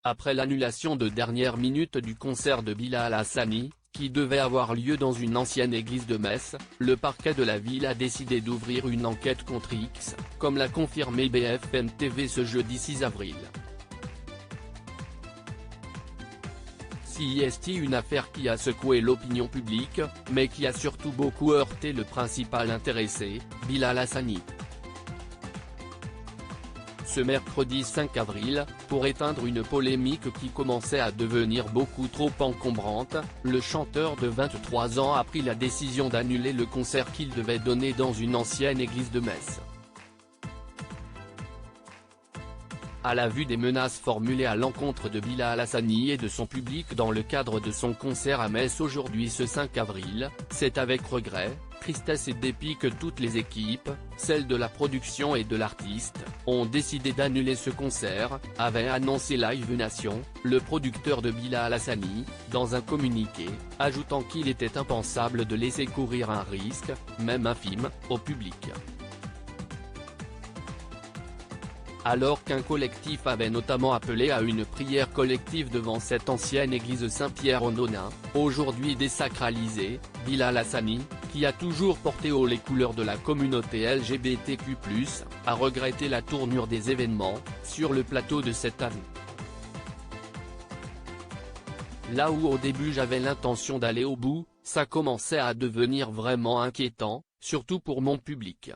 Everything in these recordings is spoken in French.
Après l'annulation de dernière minute du concert de Bilal Hassani, qui devait avoir lieu dans une ancienne église de Metz, le parquet de la ville a décidé d'ouvrir une enquête contre X, comme l'a confirmé BFM TV ce jeudi 6 avril. C'est une affaire qui a secoué l'opinion publique, mais qui a surtout beaucoup heurté le principal intéressé, Bilal Hassani. Ce mercredi 5 avril, pour éteindre une polémique qui commençait à devenir beaucoup trop encombrante, le chanteur de 23 ans a pris la décision d'annuler le concert qu'il devait donner dans une ancienne église de Metz. À la vue des menaces formulées à l'encontre de Bilal Hassani et de son public dans le cadre de son concert à Metz aujourd'hui ce 5 avril, c'est avec regret, tristesse et dépit que toutes les équipes, celles de la production et de l'artiste, ont décidé d'annuler ce concert, avait annoncé Live Nation, le producteur de Bilal Hassani, dans un communiqué, ajoutant qu'il était impensable de laisser courir un risque, même infime, au public. Alors qu'un collectif avait notamment appelé à une prière collective devant cette ancienne église Saint-Pierre-aux-Nonains, aujourd'hui désacralisée, Bilal Hassani, qui a toujours porté haut les couleurs de la communauté LGBTQ+, a regretté la tournure des événements, sur le plateau de cette année. Là où au début j'avais l'intention d'aller au bout, ça commençait à devenir vraiment inquiétant, surtout pour mon public.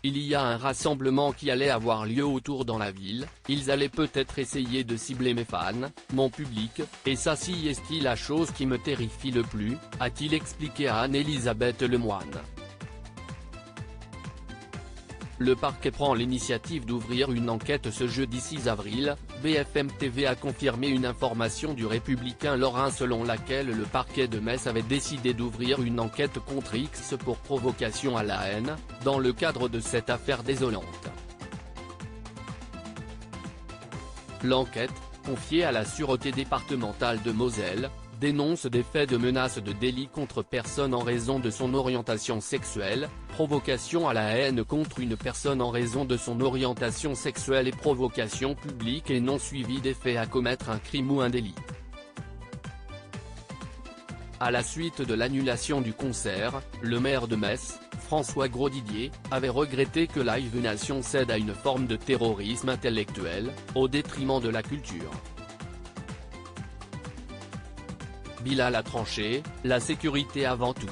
Il y a un rassemblement qui allait avoir lieu autour dans la ville, ils allaient peut-être essayer de cibler mes fans, mon public, et ça c'est la chose qui me terrifie le plus, a-t-il expliqué à Anne-Elisabeth Lemoine. Le parquet prend l'initiative d'ouvrir une enquête ce jeudi 6 avril, BFM TV a confirmé une information du Républicain lorrain selon laquelle le parquet de Metz avait décidé d'ouvrir une enquête contre X pour provocation à la haine, dans le cadre de cette affaire désolante. L'enquête, confiée à la Sûreté départementale de Moselle, dénonce des faits de menaces de délit contre personne en raison de son orientation sexuelle, provocation à la haine contre une personne en raison de son orientation sexuelle et provocation publique et non suivie des faits à commettre un crime ou un délit. À la suite de l'annulation du concert, le maire de Metz, François Grosdidier, avait regretté que Live Nation cède à une forme de terrorisme intellectuel, au détriment de la culture. Bilal a tranché, la sécurité avant tout.